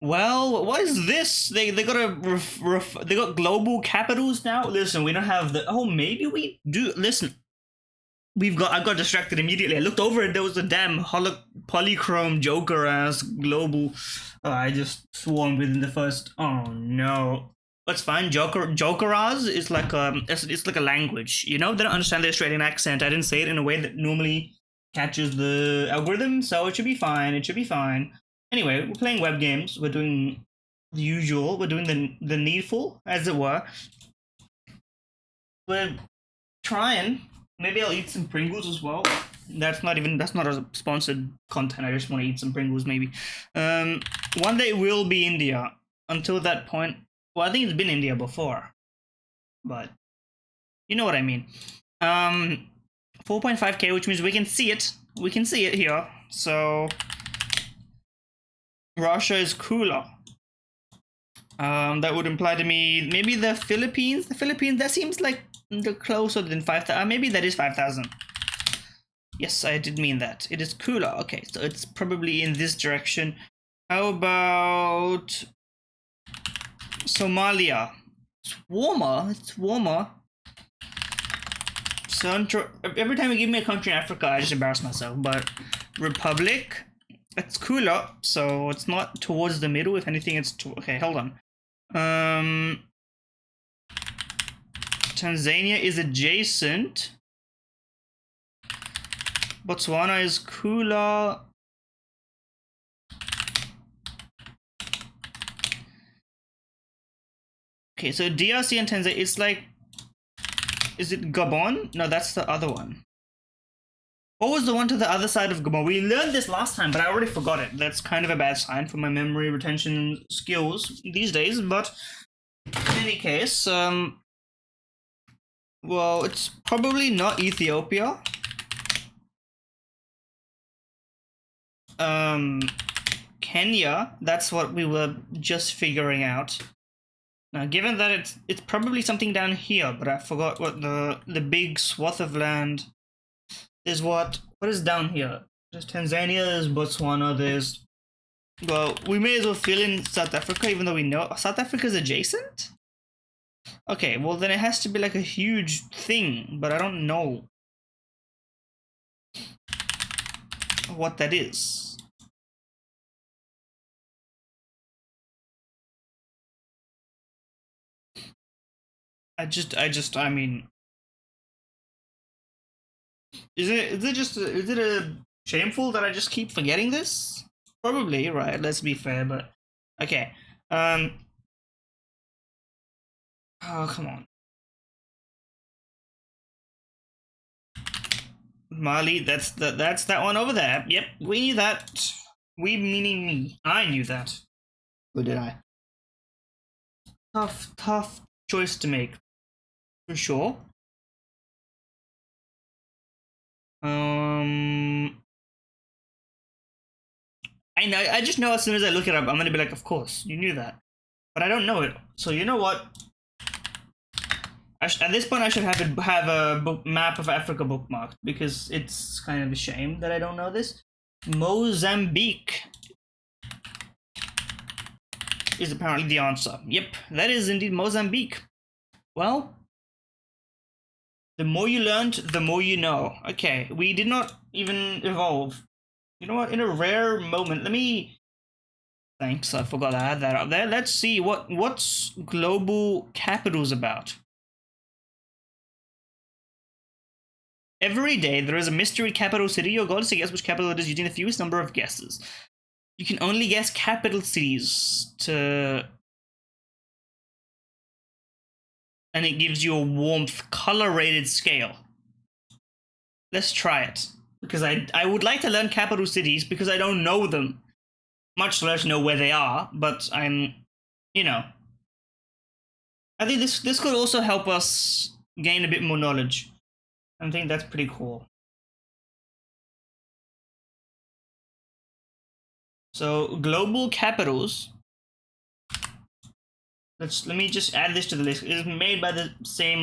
Well, what is this? They got they got global capitals now. Listen, we don't have the. Oh, maybe we do. Listen, I got distracted immediately. I looked over and there was a damn polychrome Joker ass global. I just swarmed within the first. Oh no. That's fine. Jokeraz is like it's like a language. You know, they don't understand the Australian accent. I didn't say it in a way that normally catches the algorithm, so it should be fine. It should be fine. Anyway, we're playing web games. We're doing the usual. We're doing the needful, as it were. We're trying. Maybe I'll eat some Pringles as well. That's not a sponsored content. I just want to eat some Pringles maybe. One day will be India. Until that point, well, I think it's been India before, but you know what I mean. 4.5k, which means we can see it. We can see it here. So Russia is cooler. That would imply to me maybe the Philippines. The Philippines, that seems like the closer than 5,000. Maybe that is 5,000. Yes, I did mean that. It is cooler. Okay, so it's probably in this direction. How about Somalia? It's warmer. It's warmer. Central. Every time you give me a country in Africa, I just embarrass myself. But Republic, it's cooler, so it's not towards the middle. If anything, it's okay. Hold on. Tanzania is adjacent. Botswana is cooler. Okay, so DRC and Tanzania, it's like, is it Gabon? No, that's the other one. What was the one to the other side of Gabon? We learned this last time, but I already forgot it. That's kind of a bad sign for my memory retention skills these days, but in any case, well, it's probably not Ethiopia. Kenya, that's what we were just figuring out. Now, given that it's probably something down here, but I forgot what the big swath of land is. What is down here? There's Tanzania, there's Botswana, there's, well, we may as well fill in South Africa, even though we know South Africa is adjacent. Okay, well then it has to be like a huge thing, but I don't know what that is. I mean, is it a shameful that I just keep forgetting this? Probably, right? Let's be fair, but okay. Oh, come on. Mali, that's that one over there. Yep, we knew that. We meaning me. I knew that. Or did I? Tough choice to make. For sure. I just know as soon as I look it up, I'm gonna be like, of course, you knew that. But I don't know it. So you know what? At this point, I should have a map of Africa bookmarked, because it's kind of a shame that I don't know this. Mozambique is apparently the answer. Yep, that is indeed Mozambique. Well, the more you learned, the more you know. Okay, we did not even evolve. You know what? In a rare moment, let me. Thanks, I forgot I had that up there. Let's see what's global capitals about. Every day there is a mystery capital city. Your goal is to guess which capital it is using the fewest number of guesses. You can only guess capital cities and it gives you a warmth color rated scale. Let's try it, because I would like to learn capital cities because I don't know them, much less know where they are. But I'm, you know, I think this could also help us gain a bit more knowledge. I think that's pretty cool. So global capitals. Let me just add this to the list. It is made by the same.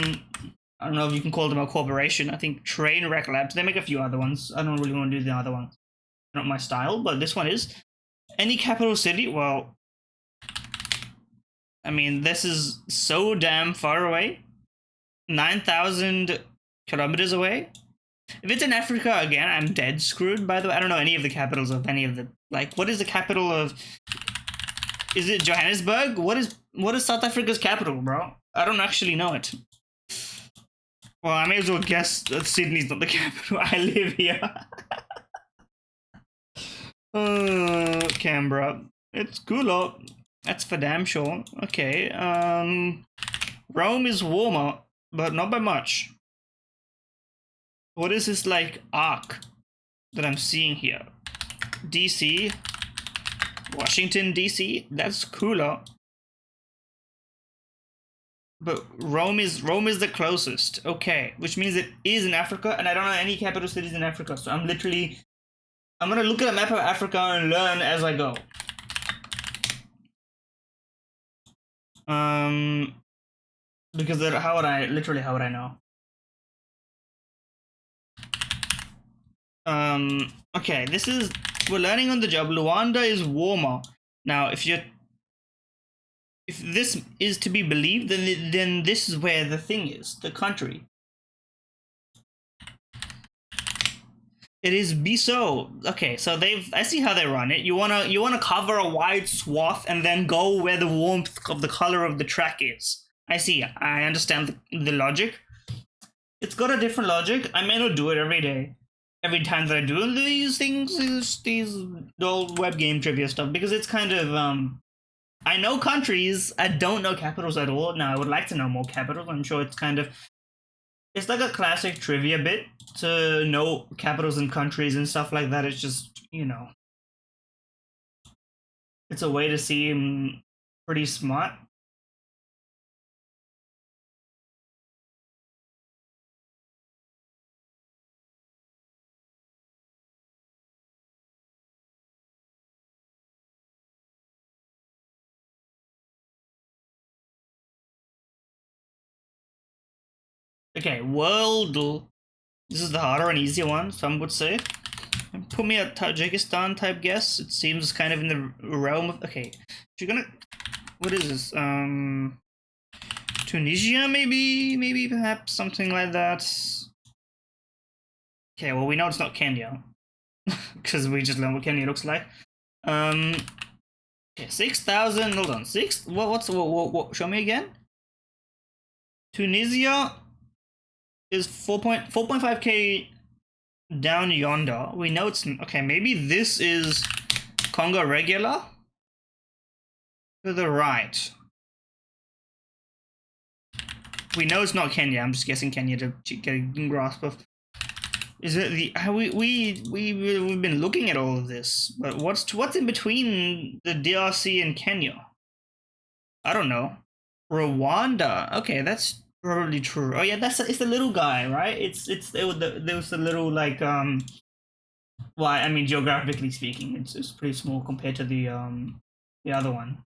I don't know if you can call them a corporation. I think Trainwreck Labs. They make a few other ones. I don't really want to do the other ones. Not my style, but this one is. Any capital city. Well, I mean, this is so damn far away. 9,000 kilometers away. If it's in Africa again, I'm dead screwed. By the way, I don't know any of the capitals of any of the, like, what is the capital of? Is it Johannesburg? What is South Africa's capital, bro? I don't actually know it. Well, I may as well guess that Sydney's not the capital. I live here. Canberra. It's cooler. That's for damn sure. Okay. Rome is warmer, but not by much. What is this, like, arc that I'm seeing here? DC. Washington, DC. That's cooler. But Rome is the closest. Okay, which means it is in Africa, and I don't know any capital cities in Africa. So I'm gonna look at a map of Africa and learn as I go. Because how would I know? Okay, we're learning on the job. Luanda is warmer. Now, if this is to be believed, then this is where the thing is, the country. It is Bissau. Okay, so I see how they run it. You wanna cover a wide swath and then go where the warmth of the color of the track is. I see. I understand the logic. It's got a different logic. I may not do it every day. Every time that I do these things, these old web game trivia stuff, because it's kind of I know countries, I don't know capitals at all. Now I would like to know more capitals. I'm sure it's like a classic trivia bit to know capitals and countries and stuff like that. It's just, it's a way to seem pretty smart. Okay, Wordle. This is the harder and easier one, some would say. Put me a Tajikistan type guess. It seems kind of in the realm of. Okay, if you're gonna. What is this? Tunisia, maybe, perhaps something like that. Okay, well, we know it's not Kenya because we just learned what Kenya looks like. Okay, 6,000. Hold on, what? Show me again. Tunisia is 4.5k down yonder. We know it's okay. Maybe this is Congo regular to the right. We know it's not Kenya. I'm just guessing Kenya to get a grasp of. Is it the we've been looking at all of this, but what's in between the DRC and Kenya? I don't know. Rwanda. Okay, that's probably true. Oh yeah, it's the little guy, right? There was the little, like, well, I mean, geographically speaking, it's pretty small compared to the other one.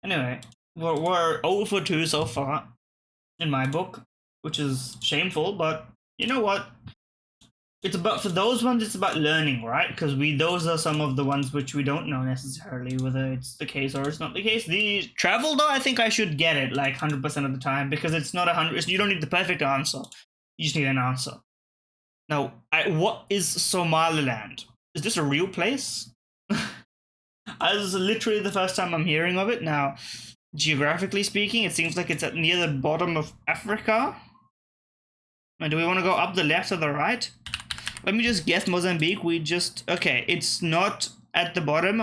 Anyway, we're 0 for 2 so far in my book, which is shameful, but you know what? It's about, for those ones, it's about learning, right? Because those are some of the ones which we don't know necessarily whether it's the case or it's not the case. The travel, though, I think I should get it like 100% of the time, because it's not 100. You don't need the perfect answer. You just need an answer. Now, what is Somaliland? Is this a real place? This is literally the first time I'm hearing of it. Now, geographically speaking, it seems like it's near the bottom of Africa. Now, do we want to go up the left or the right? Let me just guess Mozambique. Okay, it's not at the bottom.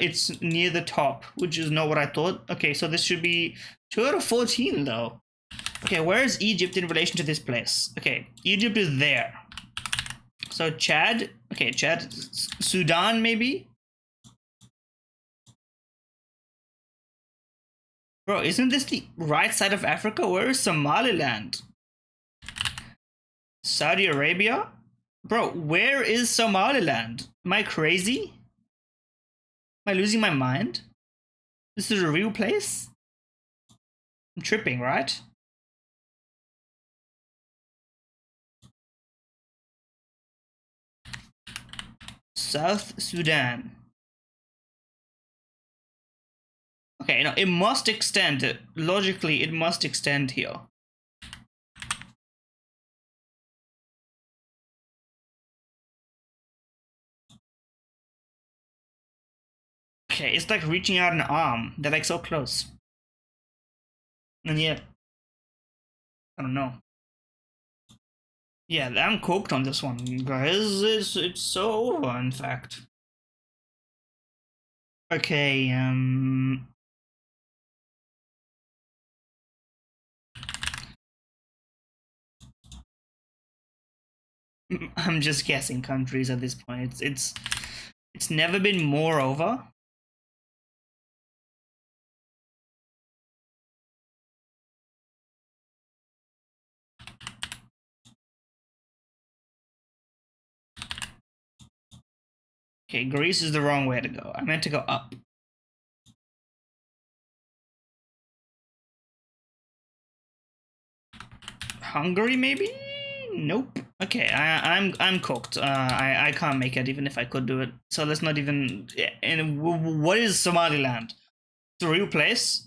It's near the top, which is not what I thought. Okay, so this should be 2 out of 14, though. Okay, where is Egypt in relation to this place? Okay, Egypt is there. So Chad. Okay, Chad. Sudan, maybe? Bro, isn't this the right side of Africa? Where is Somaliland? Saudi Arabia? Bro, where is Somaliland? Am I crazy? Am I losing my mind? This is a real place? I'm tripping, right? South Sudan. Okay, no, it must extend. Logically, it must extend here. Okay, it's like reaching out an arm. They're like so close. And yet, I don't know. Yeah, I'm cooked on this one, guys. It's so over, in fact. Okay, I'm just guessing countries at this point. It's never been more over. Okay, Greece is the wrong way to go. I meant to go up. Hungary, maybe? Nope. Okay, I'm cooked. I can't make it even if I could do it. So let's not even. And what is Somaliland? It's a real place.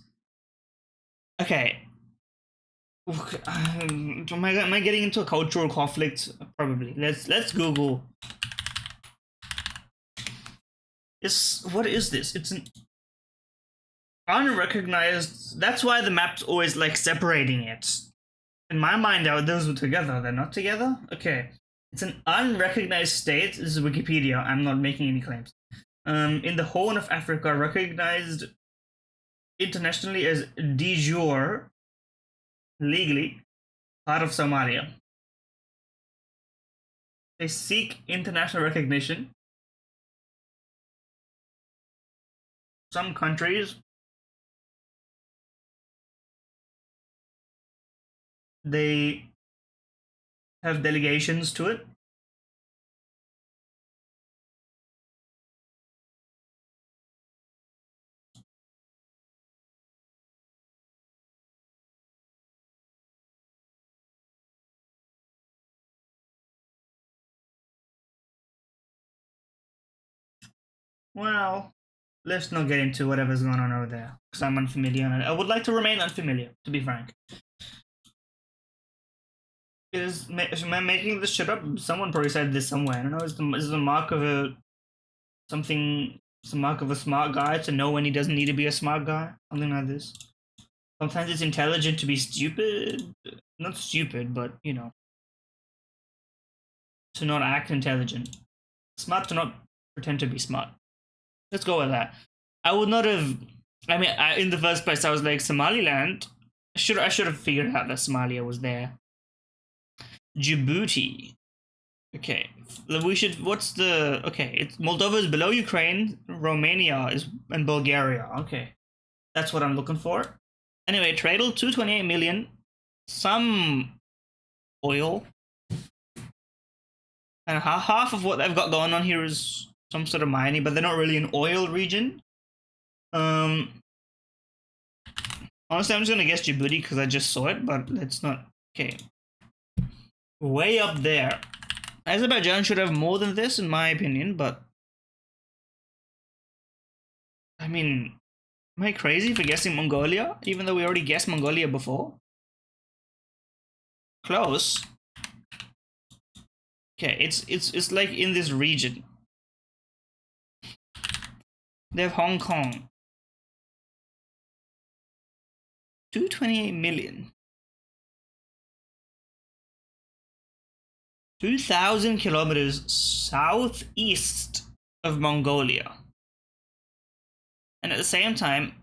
Okay. Am I getting into a cultural conflict? Probably. Let's Google. What is this? It's an unrecognized. That's why the map's always like separating it. In my mind, those were together. They're not together. Okay. It's an unrecognized state. This is Wikipedia. I'm not making any claims. In the Horn of Africa, recognized internationally as de jure, legally, part of Somalia. They seek international recognition. Some countries, they have delegations to it. Well, let's not get into whatever's going on over there, because I'm unfamiliar and I would like to remain unfamiliar, to be frank. Am I making this shit up? Someone probably said this somewhere. I don't know. Is the mark of a something? It's the mark of a smart guy to know when he doesn't need to be a smart guy. Something like this. Sometimes it's intelligent to be stupid. Not stupid, but you know, to not act intelligent. Smart to not pretend to be smart. Let's go with that. I would not have. I mean, in the first place, I was like Somaliland. I should have figured out that Somalia was there. Djibouti. Okay, we should. What's the? Okay, it's Moldova is below Ukraine. Romania is and Bulgaria. Okay, that's what I'm looking for. Anyway, Tradle 228 million. Some oil, and half of what they've got going on here is some sort of mining, but they're not really an oil region. Honestly, I'm just gonna guess Djibouti because I just saw it, but let's not. Okay, way up there. Azerbaijan should have more than this, in my opinion, but I mean, am I crazy for guessing Mongolia? Even though we already guessed Mongolia before? Close. Okay, it's like in this region. They have Hong Kong. 228 million. 2,000 kilometers southeast of Mongolia. And at the same time,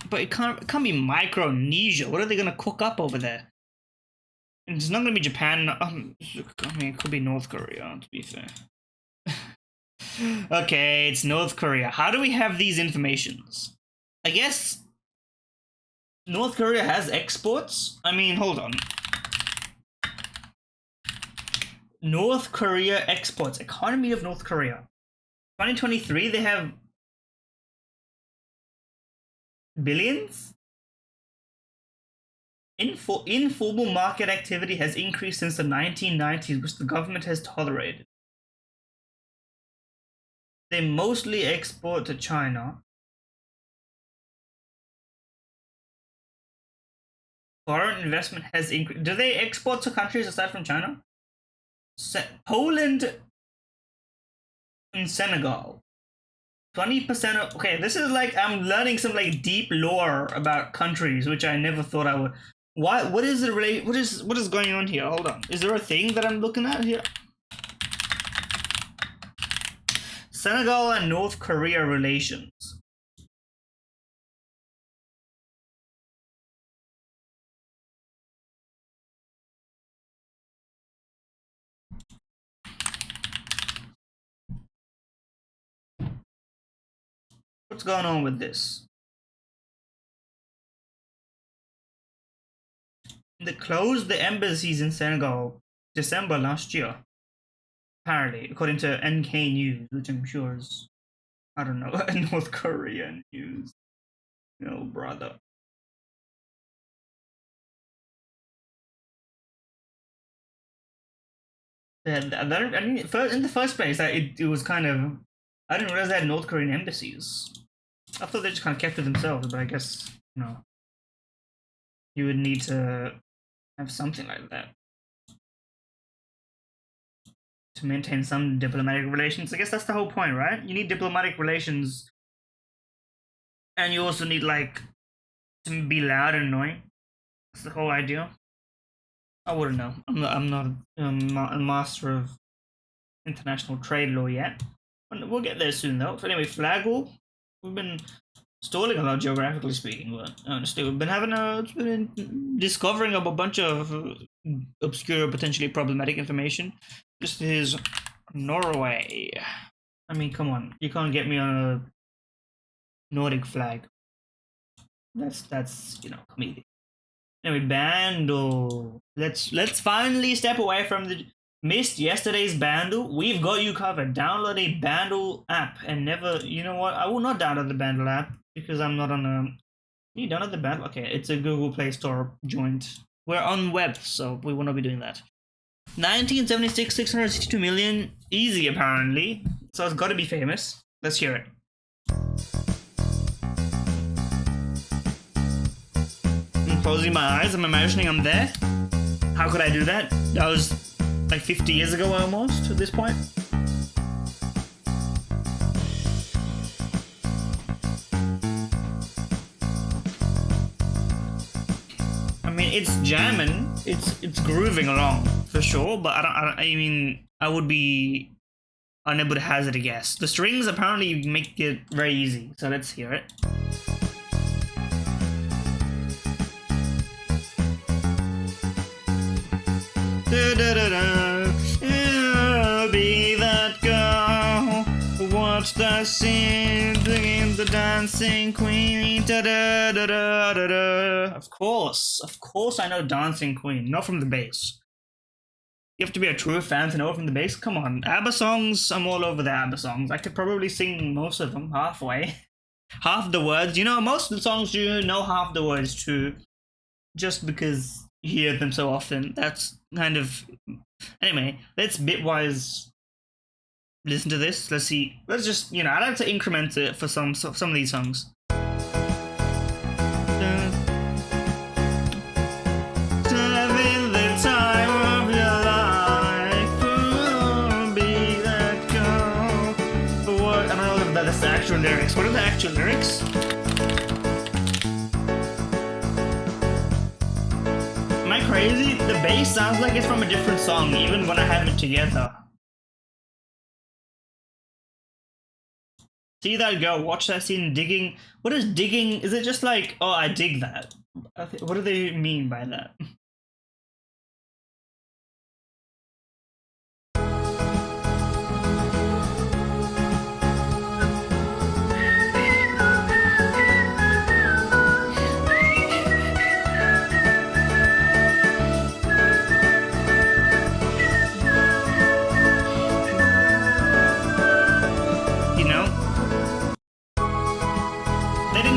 but it can't be Micronesia. What are they gonna cook up over there? It's not gonna be Japan. I mean, it could be North Korea, to be fair. Okay, it's North Korea. How do we have these informations? I guess North Korea has exports? I mean, hold on. North Korea exports. Economy of North Korea. 2023, they have billions? Informal market activity has increased since the 1990s, which the government has tolerated. They mostly export to China. Foreign investment has increased. Do they export to countries aside from China? Poland and Senegal. 20% of, okay, this is like I'm learning some like deep lore about countries which I never thought I would. What is the what is going on here? Hold on. Is there a thing that I'm looking at here? Senegal and North Korea relations. What's going on with this? They closed the embassies in Senegal December last year. Apparently, according to NK News, which I'm sure is, I don't know, North Korean news. No, brother. In the first place, it was kind of, I didn't realize they had North Korean embassies. I thought they just kind of kept to themselves, but I guess, you know, you would need to have something like that to maintain some diplomatic relations. I guess that's the whole point, right? You need diplomatic relations, and you also need, like, to be loud and annoying. That's the whole idea. I wouldn't know. I'm not a master of international trade law yet. We'll get there soon, though. Anyway, flag war. We've been stalling a lot geographically speaking, but honestly, we've been discovering a bunch of obscure, potentially problematic information. This is Norway. I mean, come on, you can't get me on a Nordic flag. That's you know, comedic. Anyway, Bandle. Let's finally step away from the missed yesterday's Bandle. We've got you covered. Download a Bandle app and never. You know what? I will not download the Bandle app because I'm not on a. You download the Bandle? Okay, it's a Google Play Store joint. We're on web, so we will not be doing that. 1976, 662 million, easy apparently. So it's got to be famous. Let's hear it. I'm closing my eyes. I'm imagining I'm there. How could I do that? That was like 50 years ago almost at this point. I mean, it's jamming. It's grooving along for sure, but I mean, I would be unable to hazard a guess. The strings apparently make it very easy, so let's hear it. Da, da, da, da. I'll be that girl. Watch the scene, the dancing queen. Da, da, da, da, da, da. Of course I know Dancing Queen, not from the bass. You have to be a true fan to know it from the bass. Come on, ABBA songs, I'm all over the ABBA songs. I could probably sing most of them halfway. Half the words, you know, most of the songs you know half the words to, just because you hear them so often. That's kind of... Anyway, let's bitwise listen to this. Let's see. Let's just, you know, I'd like to increment it for some of these songs. That's the actual lyrics. What are the actual lyrics? Am I crazy? The bass sounds like it's from a different song, even when I have it together. See that girl, watch that scene digging. What is digging? Is it just like, oh, I dig that? What do they mean by that?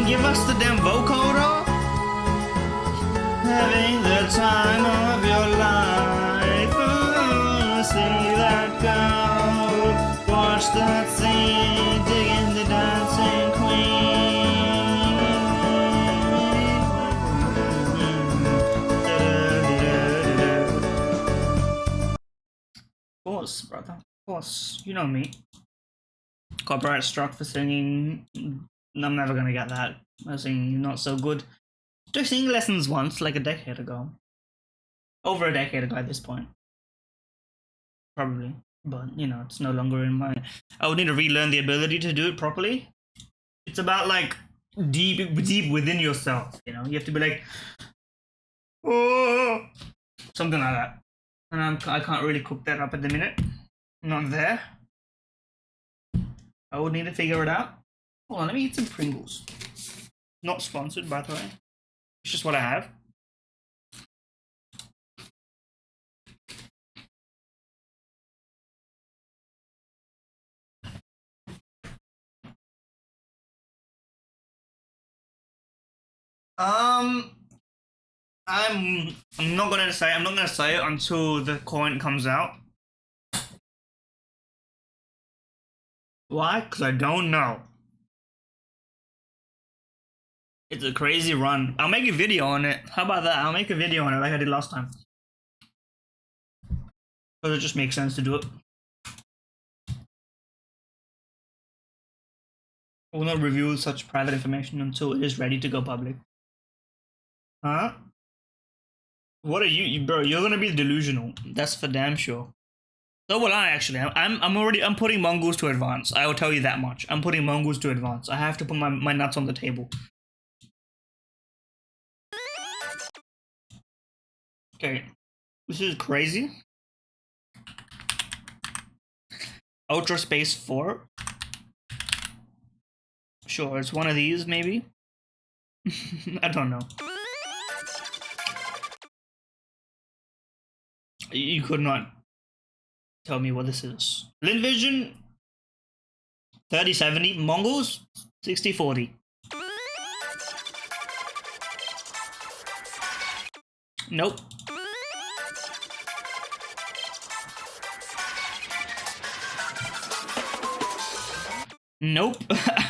Give us the damn vocoder. Having the course, you know me. Copyright struck for singing. I'm never gonna get that. I sing not so good. Took singing lessons once, like a decade ago. Over a decade ago at this point. Probably. But, you know, it's no longer in my... I would need to relearn the ability to do it properly. It's about, like, deep within yourself, you know? You have to be like... Oh! Something like that. And I can't really cook that up at the minute. Not there. I would need to figure it out. Hold on, let me eat some Pringles. Not sponsored, by the way. It's just what I have. I'm not gonna say it until the coin comes out. Why? Because I don't know. It's a crazy run. I'll make a video on it. How about that? I'll make a video on it like I did last time. Because it just makes sense to do it. I will not reveal such private information until it is ready to go public. Huh? What are you bro? You're gonna be delusional. That's for damn sure. So will I actually. I'm putting mongoose to advance. I will tell you that much. I'm putting mongoose to advance. I have to put my nuts on the table. Okay. This is crazy. Ultra Space 4. Sure, it's one of these, maybe. I don't know. You could not tell me what this is. Linvision 3070, Mongols 6040. Nope. Nope.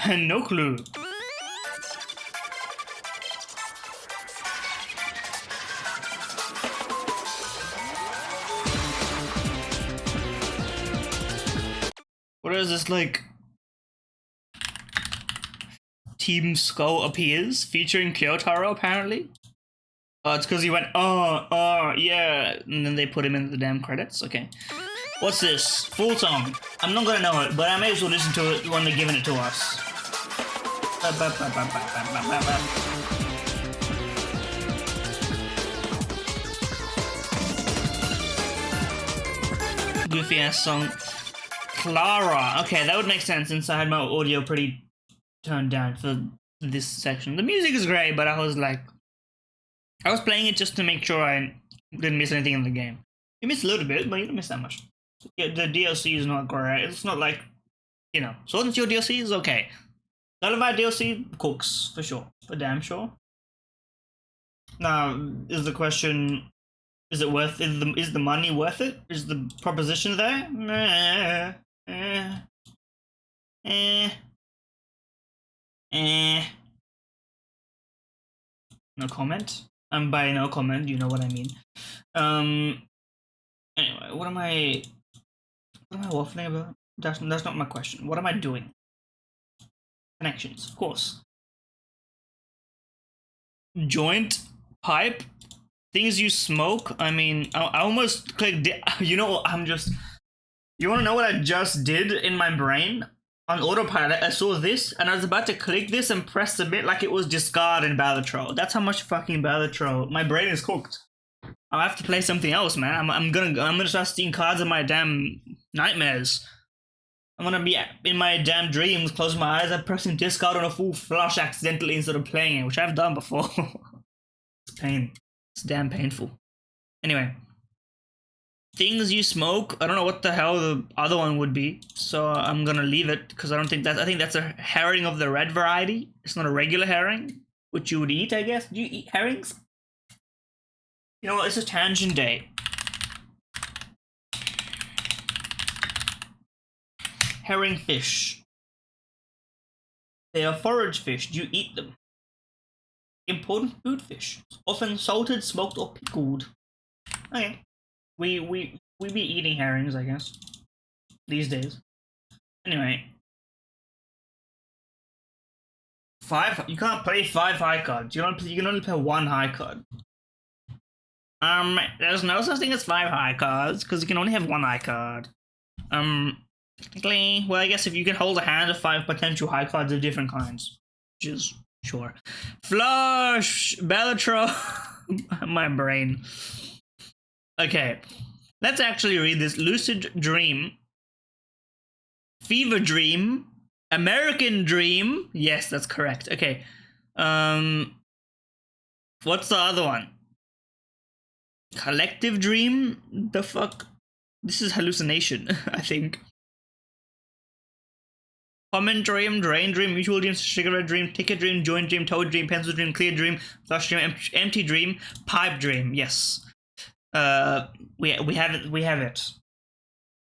No clue. What is this, like? Team Skull appears, featuring Kyotaro, apparently. Oh, it's because he went, yeah, and then they put him in the damn credits. Okay. What's this? Full song. I'm not gonna know it, but I may as well listen to it when they're giving it to us. Goofy ass song. Clara. Okay, that would make sense since I had my audio pretty turned down for this section. The music is great, but I was playing it just to make sure I didn't miss anything in the game. You missed a little bit, but you didn't miss that much. Yeah, the DLC is not great. It's not like, you know, Sword and Shield DLC is okay. Lullaby DLC cooks, for sure. For damn sure. Now, is the question, is it worth, is the money worth it? Is the proposition there? No comment. By no comment, you know what I mean. Anyway, what am I waffling about? That's not my question. What am I doing? Connections, of course. Joint, pipe, things you smoke. I mean, I almost clicked. You know, you want to know what I just did in my brain? On autopilot, I saw this, and I was about to click this and press submit like it was discard in Balatro. That's how much fucking Balatro. My brain is cooked. I'll have to play something else, man. I'm gonna start seeing cards in my damn nightmares. I'm gonna be in my damn dreams, closing my eyes, I'm pressing discard on a full flush accidentally instead of playing it, which I've done before. It's pain. It's damn painful. Anyway. Things you smoke. I don't know what the hell the other one would be, so I'm gonna leave it because I think that's a herring of the red variety. It's not a regular herring, which you would eat, I guess. Do you eat herrings? You know what? It's a tangent day. Herring fish. They are forage fish. Do you eat them? Important food fish. Often salted, smoked, or pickled. Okay. We be eating herrings, I guess. these days. Anyway. 5, you can't play 5 high cards. You can only play 1 high card. There's no such thing as 5 high cards, because you can only have 1 high card. Technically, well, I guess if you can hold a hand of 5 potential high cards of different kinds. Which is, sure. Flush! Bellatro! My brain. Okay. Let's actually read this. Lucid Dream. Fever Dream. American Dream. Yes, that's correct. Okay. What's the other one? Collective Dream? The fuck? This is hallucination, I think. Common Dream, Drain Dream, Mutual Dream, Cigarette Dream, Ticket Dream, Joint Dream, Toad Dream, Pencil Dream, Clear Dream, Flush Dream, Empty Dream, Pipe Dream. Yes. We have it. We have it.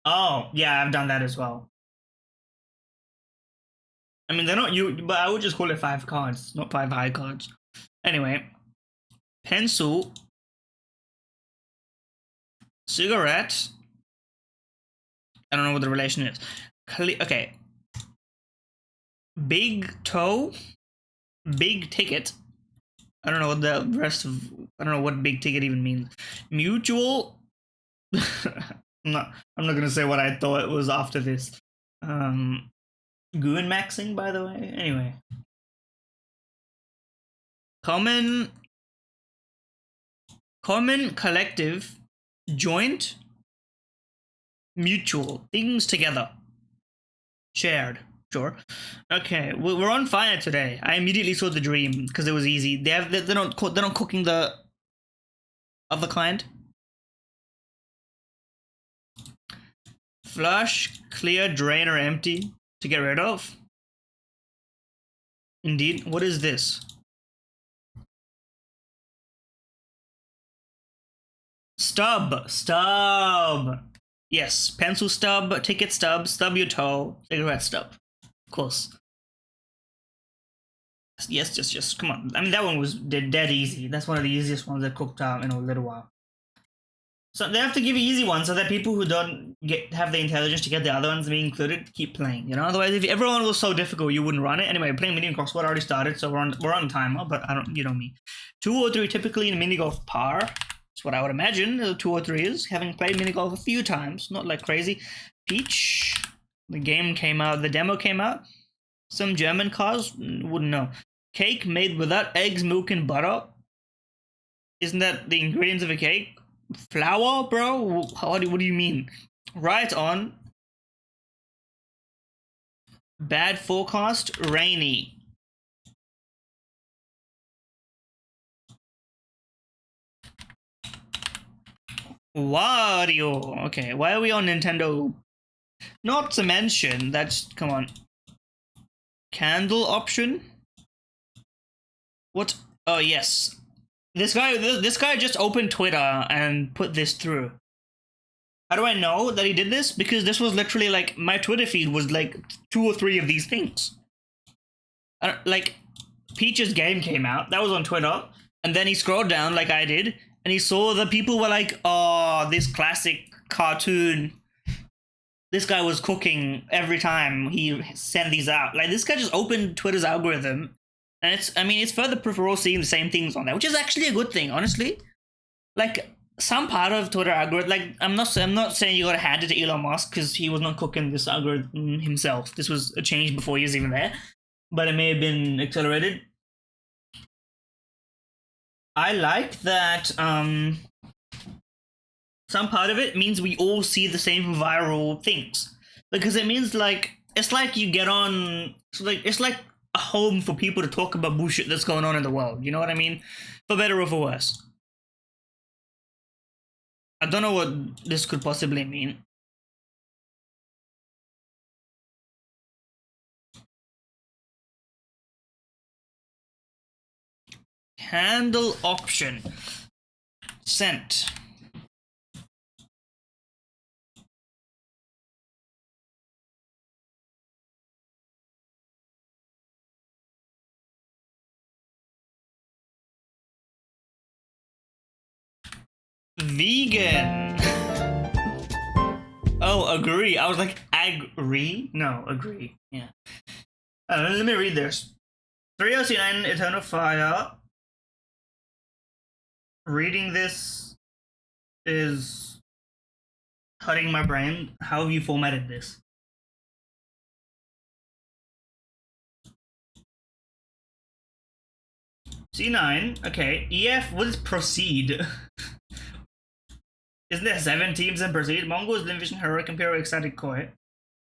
Oh, yeah, I've done that as well. I mean, they're not you, but I would just call it 5 cards, not 5 high cards. Anyway, pencil, cigarette. I don't know what the relation is. Okay. Big toe, big ticket. I don't know what the rest of. I don't know what big ticket even means. Mutual. I'm not gonna say what I thought it was after this. Goon maxing, by the way. Anyway. Common collective, joint, mutual, things together, shared. Sure. Okay, we're on fire today. I immediately saw the dream because it was easy. They're not cooking the other kind. Flush, clear, drain, or empty to get rid of. Indeed. What is this? Stub. Yes, pencil stub, ticket stub, stub your toe, cigarette stub. Of course. Yes, just come on. I mean, that one was dead easy. That's one of the easiest ones I cooked out in a little while. So they have to give you easy ones so that people who don't have the intelligence to get the other ones being included keep playing. You know, otherwise if everyone was so difficult, you wouldn't run it. Anyway, playing mini golf squad already started, so we're on timer. But I don't, you know me. 2 or 3 typically in mini golf par. That's what I would imagine. 2 or 3 is, having played mini golf a few times, not like crazy. Peach. The game came out. The demo came out. Some German cars, wouldn't know. Cake made without eggs, milk, and butter. Isn't that the ingredients of a cake? Flour, bro? What do you mean? Right on. Bad forecast, rainy. Wario. Okay, why are we on Nintendo? Not to mention, that's, come on. Candle option? What? Oh, yes. This guy just opened Twitter and put this through. How do I know that he did this? Because this was literally like, my Twitter feed was like 2 or 3 of these things. Like, Peach's game came out, that was on Twitter, and then he scrolled down like I did, and he saw the people were like, oh, this classic cartoon. This guy was cooking every time he sent these out. Like, this guy just opened Twitter's algorithm, and it's further proof we're all seeing the same things on there, which is actually a good thing, honestly. Like, some part of Twitter algorithm, like, I'm not saying you gotta hand it to Elon Musk, because he was not cooking this algorithm himself. This was a change before he was even there, but it may have been accelerated. I like that some part of it means we all see the same viral things, because it means like it's like you get on, it's like a home for people to talk about bullshit that's going on in the world. You know what I mean? For better or for worse. I don't know what this could possibly mean. Handle option. Sent. Vegan. Oh, agree. I was like, agree? No, agree. Yeah. Let me read this. 3009 Eternal Fire. Reading this is hurting my brain. How have you formatted this? C9. Okay. EF, what is proceed? Isn't there 7 teams in proceed? Mongols, Division, Heroic, Imperial, Ecstatic, Koi.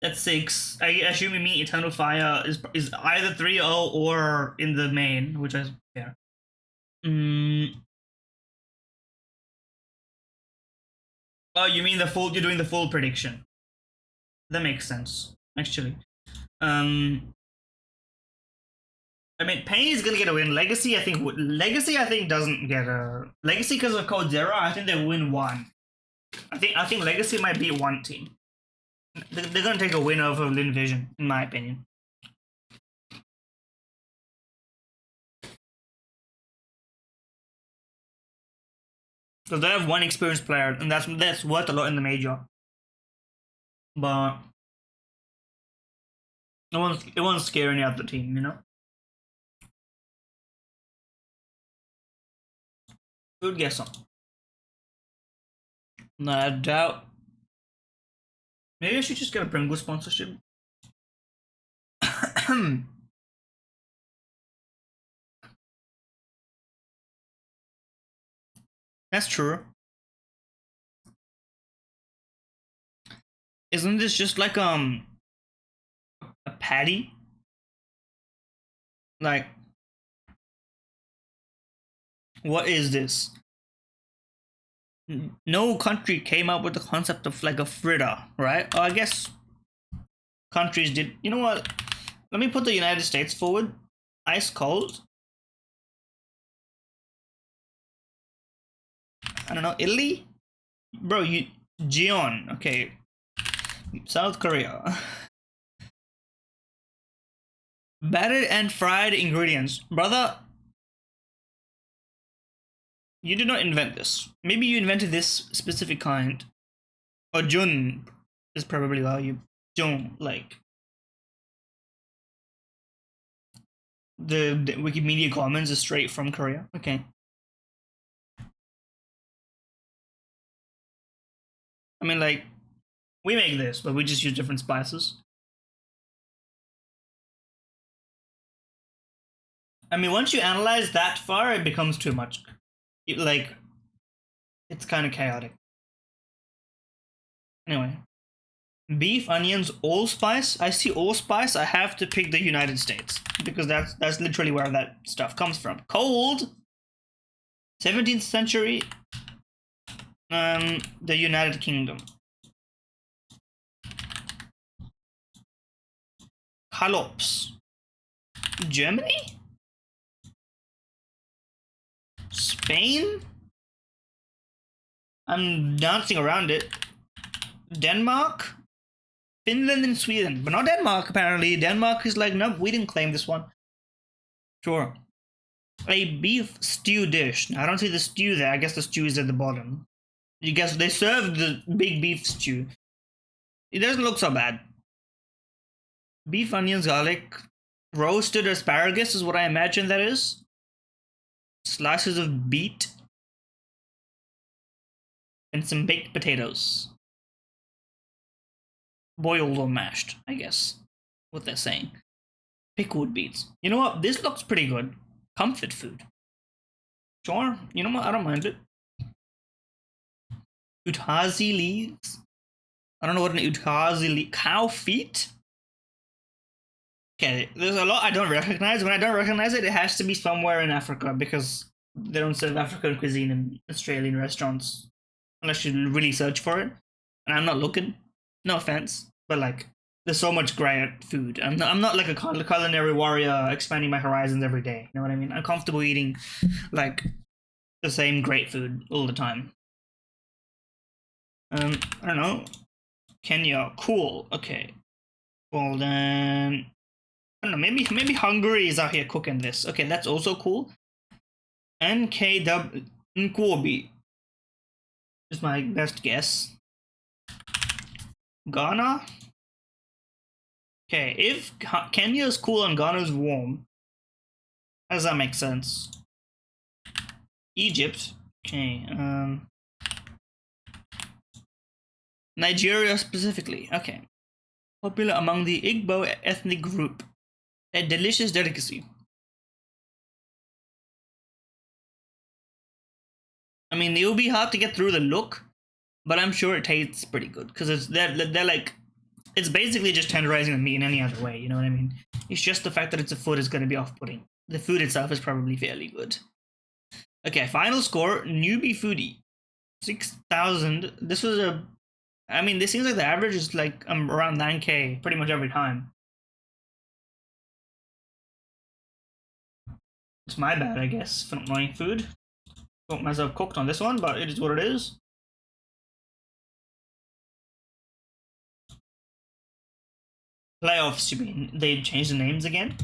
That's 6. I assume you mean Eternal Fire is either 3-0 or in the main, which is fair. Oh, you mean the full? You're doing the full prediction. That makes sense, actually. I mean, Pain is gonna get a win. Legacy, I think. Legacy, I think, doesn't get a Legacy because of Code Zero. I think they win one. I think Legacy might beat one team. They're gonna take a win over Lin Vision, in my opinion. Because they have one experienced player, and that's worth a lot in the major. But it won't scare any other team, you know. Good guess on. No, I doubt. Maybe I should just get a Pringles sponsorship. That's true. Isn't this just like a patty? Like, what is this? No country came up with the concept of like a fritter, right? Oh, I guess countries did. You know what? Let me put the United States forward. Ice cold. I don't know. Italy? Bro, Jeon. Okay. South Korea. Battered and fried ingredients. Brother, you did not invent this. Maybe you invented this specific kind. Or Jun is probably how you Jun, like. The Wikimedia Commons is straight from Korea. Okay. I mean, like, we make this, but we just use different spices. I mean, once you analyze that far, it becomes too much. Like, it's kind of chaotic. Anyway, beef, onions, allspice. I see allspice. I have to pick the United States because that's literally where that stuff comes from. Cold. 17th century. The United Kingdom. Kalops. Germany? Spain? I'm dancing around it. Denmark? Finland and Sweden. But not Denmark, apparently. Denmark is like, nope, we didn't claim this one. Sure. A beef stew dish. Now, I don't see the stew there. I guess the stew is at the bottom. You guess they served the big beef stew. It doesn't look so bad. Beef, onions, garlic. Roasted asparagus is what I imagine that is. Slices of beet. And some baked potatoes. Boiled or mashed, I guess. What they're saying. Pickled beets. You know what? This looks pretty good. Comfort food. Sure. You know what? I don't mind it. Utazi leaves. I don't know what an utazi leaf. Cow feet? Okay, there's a lot I don't recognize. When I don't recognize it, it has to be somewhere in Africa because they don't serve African cuisine in Australian restaurants unless you really search for it. And I'm not looking. No offense, but like, there's so much great food. I'm not like a culinary warrior expanding my horizons every day. You know what I mean? I'm comfortable eating like the same great food all the time. I don't know. Kenya, cool. Okay. Well then, I don't know. Maybe Hungary is out here cooking this. Okay, that's also cool. NKW Nkobi is my best guess. Ghana? Okay, if Kenya is cool and Ghana is warm, how does that make sense? Egypt. Okay, Nigeria specifically. Okay. Popular among the Igbo ethnic group. A delicious delicacy. I mean, it will be hard to get through the look, but I'm sure it tastes pretty good because they're like, it's basically just tenderizing the meat in any other way. You know what I mean? It's just the fact that it's a food is going to be off-putting. The food itself is probably fairly good. Okay, final score: newbie foodie, 6,000. This was a, I mean, this seems like the average is like around 9K pretty much every time. It's my bad, I guess, for not knowing food. Got myself cooked on this one, but it is what it is. Playoffs, you mean? They changed the names again?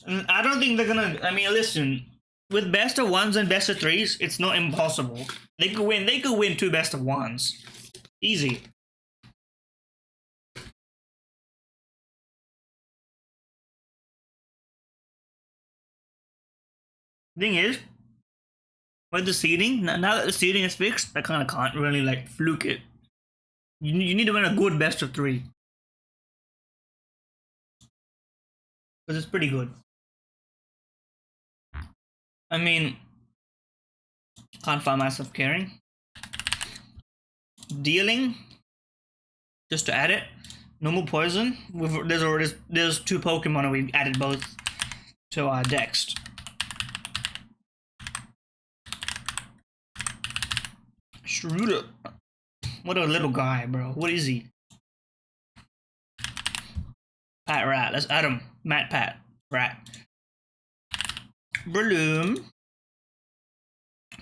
I don't think they're gonna. I mean, listen, with best of ones and best of threes, it's not impossible. They could win. They could win 2 best of ones, easy. Thing is, with the seeding, now that the seeding is fixed, I kind of can't really like fluke it. You need to win a good best of 3 because it's pretty good. I mean, can't find myself caring. Dealing, just to add it. Normal poison. There's 2 Pokemon and we added both to our decks. Schroeder. What a little guy, bro. What is he? Pat Rat. Let's add him. Matt Pat Rat. Breloom.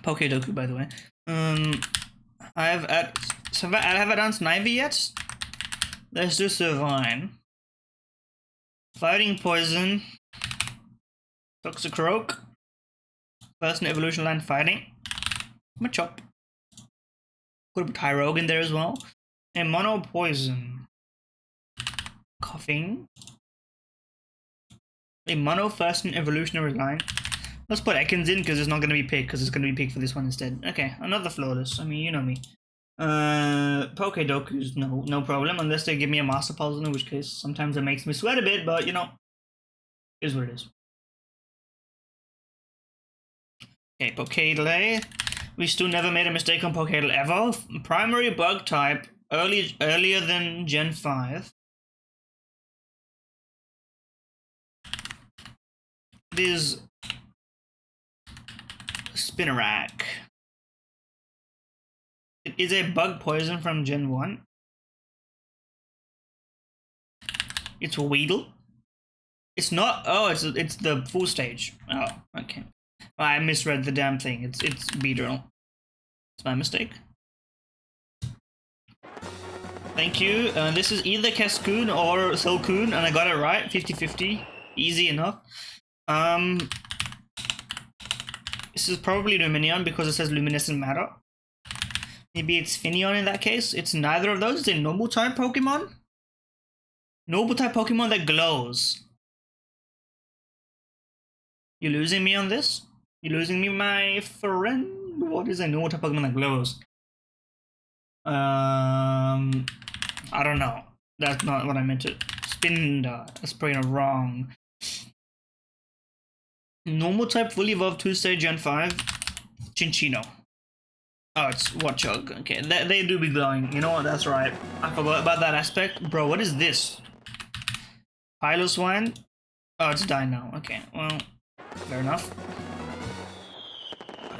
Pokedoku, by the way. I have done Snivy yet? Let's do Servine. Fighting Poison. Toxicroak. First in Evolution Line Fighting. Machop. Could put Tyrogue in there as well. And Mono Poison. Coughing. A Mono first in Evolutionary Line. Let's put Ekans in because it's not going to be picked because it's going to be picked for this one instead. Okay, another Flawless. I mean, you know me. Pokedoku's no problem unless they give me a Master Puzzle, in which case sometimes it makes me sweat a bit, but you know, is what it is. Okay, Pokedle. We still never made a mistake on Pokedle ever. Primary bug type, earlier than Gen 5. It is Spinarak. It is a bug poison from Gen 1. It's Weedle. It's not. Oh, it's the full stage. Oh, okay. Well, I misread the damn thing. It's Beedrill. It's my mistake. Thank you. This is either Cascoon or Silcoon, and I got it right. 50-50. Easy enough. This is probably Luminion because it says Luminescent Matter. Maybe it's Finneon in that case. It's neither of those. It's a normal type Pokemon. Normal type Pokemon that glows. You losing me on this? You losing me, my friend? What is a normal type Pokemon that glows? I don't know. That's not what I meant to. Spinda. That's probably wrong. Normal type fully evolved 2-stage Gen 5. Chinchino. Oh, it's Watchog. Okay, they do be glowing. You know what? That's right. I forgot about that aspect. Bro, what is this? Piloswine? Oh, it's dying now. Okay, well, fair enough.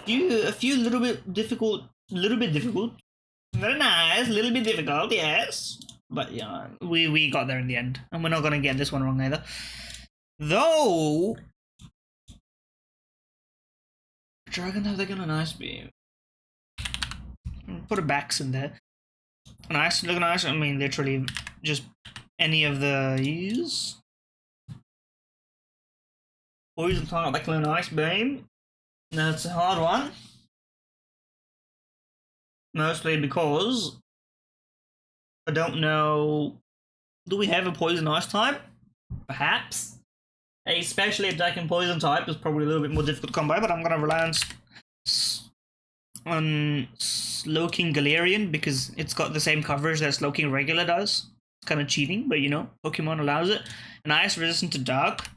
A few little bit difficult. Very nice, little bit difficult, yes. But yeah, we got there in the end. And we're not gonna get this one wrong either. Though Dragonite, they're gonna nice beam. Put a backs in there. Nice, look nice. I mean, literally just any of these. Poison Tongue, like a nice beam. That's a hard one. Mostly because I don't know. Do we have a poison ice type? Perhaps. Especially attacking poison type is probably a little bit more difficult to come by, but I'm gonna rely on Slowking Galarian because it's got the same coverage that Slowking regular does. It's kind of cheating, but you know, Pokemon allows it. An ice resistant to dark.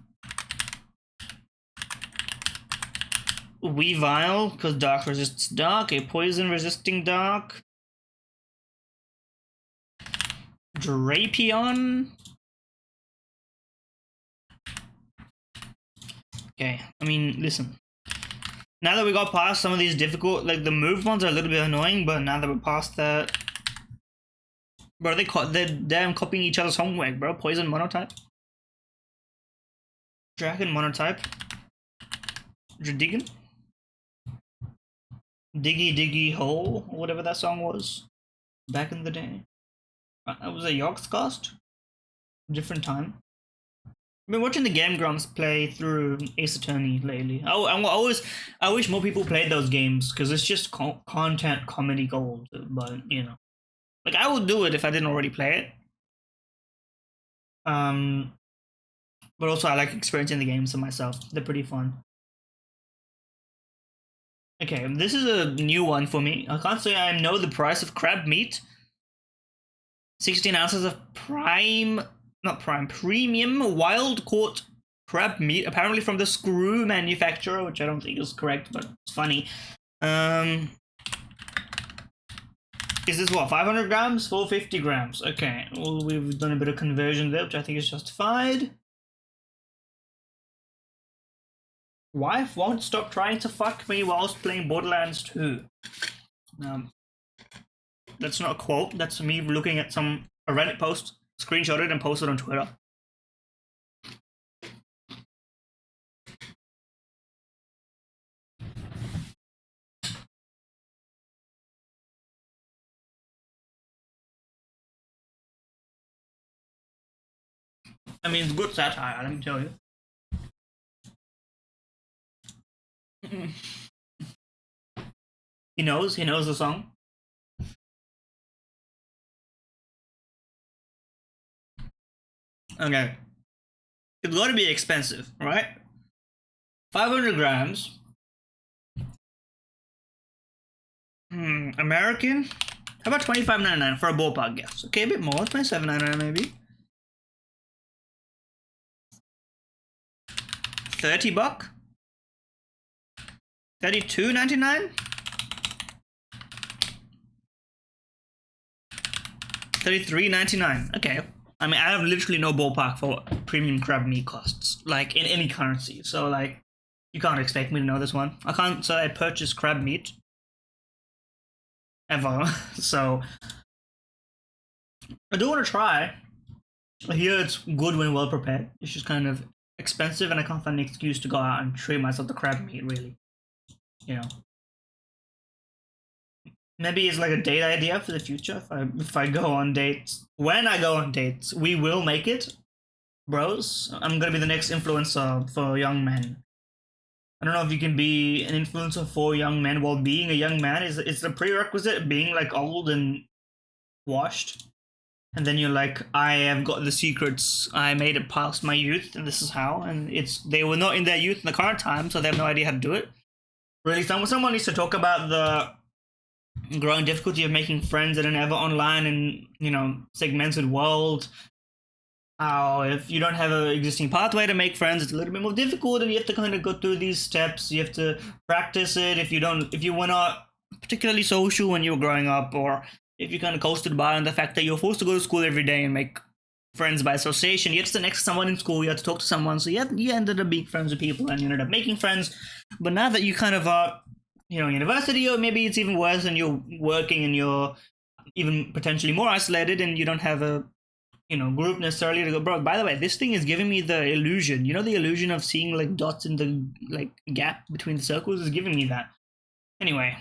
Weavile, because dark resists dark. A poison resisting dark. Drapion. Okay, I mean, listen. Now that we got past some of these difficult, like the move ones are a little bit annoying, but now that we're past that, bro, they're damn copying each other's homework, bro. Poison monotype, Dragon monotype, Dradigan, Diggy Diggy Hole, or whatever that song was back in the day. That was a Yogscast, different time. I've been watching the Game Grumps play through Ace Attorney lately. I wish more people played those games because it's just content comedy gold. But you know, like I would do it if I didn't already play it. But also I like experiencing the games for myself. They're pretty fun. Okay, this is a new one for me. I can't say I know the price of crab meat. 16 ounces of premium wild caught crab meat, apparently from the Screw manufacturer, which I don't think is correct, but it's funny. Is this what, 500 grams? 450 grams. Okay, well, we've done a bit of conversion there, which I think is justified. Wife won't stop trying to fuck me whilst playing Borderlands 2. That's not a quote, that's me looking at a Reddit post, screenshotted and posted on Twitter. I mean, it's good satire, let me tell you. He knows the song. Okay. It's gotta be expensive, right? 500 grams. American? How about $25.99 for a ballpark guess? Okay, a bit more, $27.99 maybe. 30 buck? $32.99? $33.99. Okay. I mean, I have literally no ballpark for what premium crab meat costs, like in any currency. So, like, you can't expect me to know this one. I can't say I purchased crab meat ever. So, I do want to try. I hear it's good when well prepared. It's just kind of expensive, and I can't find an excuse to go out and treat myself to crab meat, really. You know. Maybe it's like a date idea for the future. If I go on dates, when I go on dates, we will make it, bros. I'm gonna be the next influencer for young men. I don't know if you can be an influencer for young men while being a young man. Is the prerequisite being like old and washed, and then you're like, I have got the secrets. I made it past my youth, and this is how. And they were not in their youth in the current time, so they have no idea how to do it. Really, someone needs to talk about the growing difficulty of making friends in an ever online and, you know, segmented world. How if you don't have an existing pathway to make friends, it's a little bit more difficult, and you have to kind of go through these steps. You have to practice it. If you were not particularly social when you were growing up, or if you kind of coasted by on the fact that you're forced to go to school every day and make friends by association, you had to sit next to someone in school, you had to talk to someone, so you ended up being friends with people and you ended up making friends. But now that you kind of are, you know, university, or maybe it's even worse and you're working and you're even potentially more isolated and you don't have a, you know, group necessarily to go, bro, by the way, this thing is giving me the illusion, you know, the illusion of seeing like dots in the like gap between the circles is giving me that. Anyway,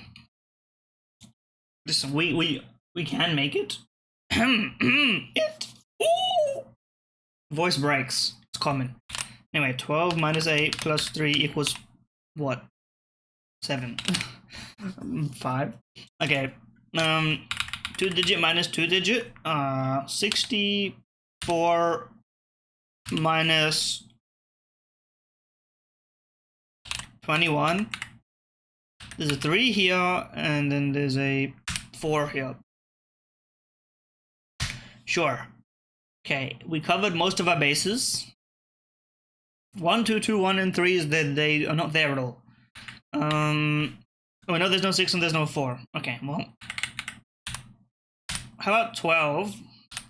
listen, we can make it. Ooh. Voice breaks, it's common. Anyway, 12 minus 8 plus 3 equals what? 7. 5. Okay. 2 2-digit minus 2-digit. 64 minus 21. There's a 3 here, and then there's a 4 here. Sure. Okay, we covered most of our bases. 1, 2, 2, 1, and 3 is that they are not there at all. We know there's no 6 and there's no 4. Okay, well, how about 12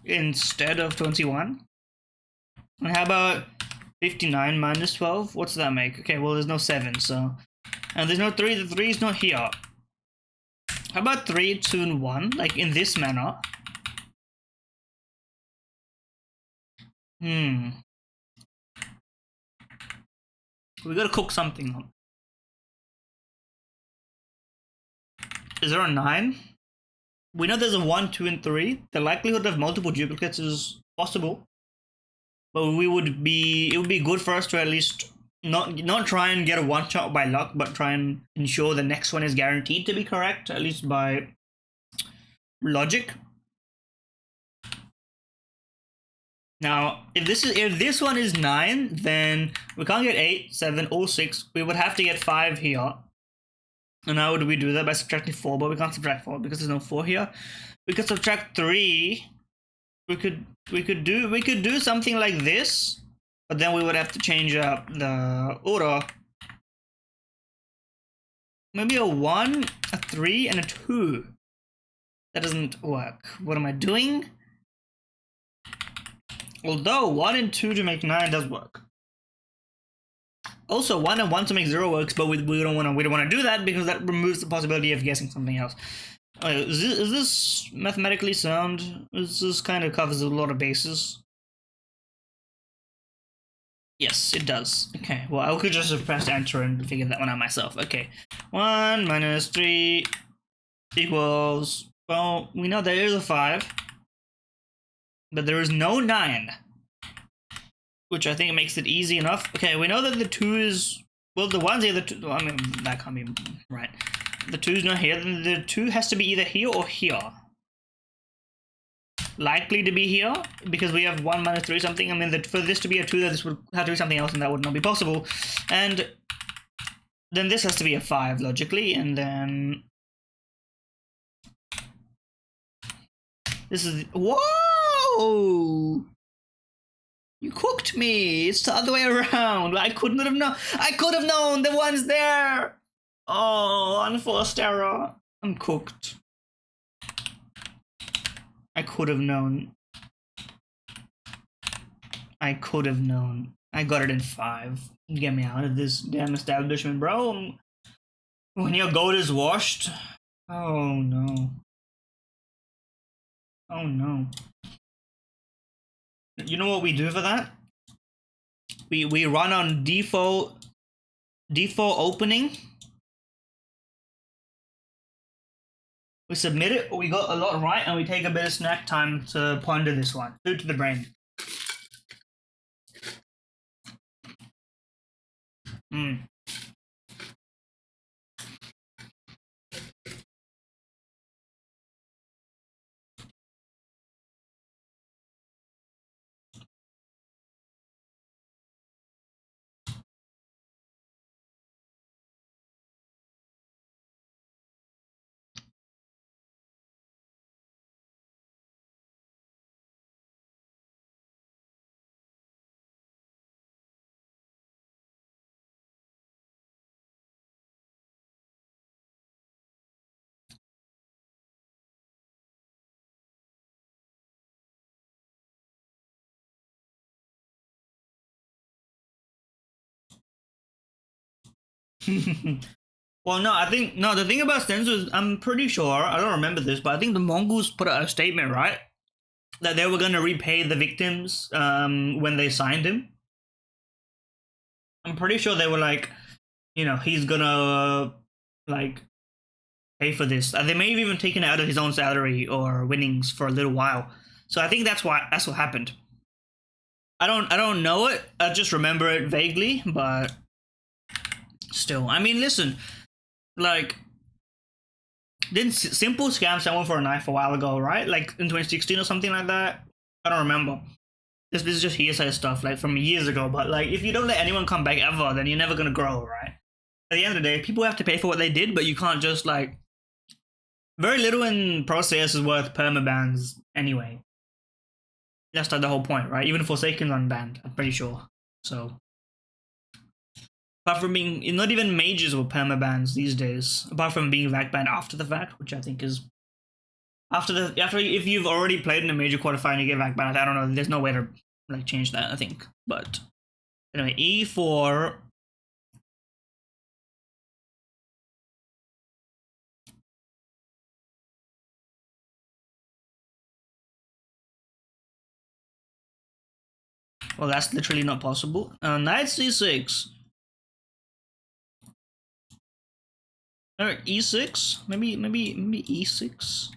instead of 21? And how about 59 minus 12? What's that make? Okay, well, there's no 7, so... And there's no 3, the 3 is not here. How about 3, 2, and 1? Like, in this manner? We gotta cook something up. Is there a 9? We know there's a 1, 2, and 3. The likelihood of multiple duplicates is possible. But it would be good for us to at least not try and get a one-shot by luck, but try and ensure the next one is guaranteed to be correct, at least by logic. Now, if this one is 9, then we can't get 8, 7, or 6. We would have to get 5 here. And how would we do that? By subtracting 4, but we can't subtract 4 because there's no 4 here. We could subtract 3. We could do something like this, but then we would have to change up the order. Maybe a 1, a 3, and a 2. That doesn't work. What am I doing? Although 1 and 2 to make 9 does work. Also, 1 and 1 to make 0 works, but we don't want to do that because that removes the possibility of guessing something else. Is this mathematically sound? This kind of covers a lot of bases. Yes, it does. Okay, well, I could just have pressed enter and figured that one out myself. Okay, 1 minus 3 equals... Well, we know there is a 5, but there is no 9. Which I think makes it easy enough. Okay, we know that the 2 is... Well, the 1's here, the 2... I mean, that can't be right. The 2's not here, then the 2 has to be either here or here. Likely to be here, because we have 1 minus 3 something. I mean, for this to be a 2, this would have to be something else, and that would not be possible. And then this has to be a 5, logically, and then... This is... Whoa! You cooked me! It's the other way around! I couldn't have known! I could have known! The one's there! Oh, unforced error. I'm cooked. I could have known. I could have known. I got it in 5. Get me out of this damn establishment, bro. When your goat is washed. Oh no. Oh no. You know what we do for that? We run on default opening. We submit it, we got a lot right, and we take a bit of snack time to ponder this one. Food to the brain. Well, no, the thing about Stenzo is, I'm pretty sure, I don't remember this, but I think the Mongols put out a statement, right? That they were going to repay the victims when they signed him. I'm pretty sure they were like, you know, he's gonna, like, pay for this. They may have even taken it out of his own salary or winnings for a little while. So I think that's what happened. I don't know it. I just remember it vaguely, but still. I mean, listen, like, Didn't Simple scam someone for a knife a while ago, right? Like in 2016 or something like that. I don't remember. This is just hearsay stuff, like from years ago. But like, if you don't let anyone come back ever, then you're never gonna grow, right? At the end of the day, people have to pay for what they did, but you can't just like. Very little in Pro CS is worth permabans anyway. That's like the whole point, right? Even Forsaken's unbanned, I'm pretty sure. So, apart from being, not even mages were permabans these days. Apart from being VAC banned after the fact, which I think is after if you've already played in a major quarterfinal and you get VAC banned, I don't know. There's no way to like change that, I think. But anyway, E4. Well, that's literally not possible. Knight C6. Alright, E6. Maybe E6.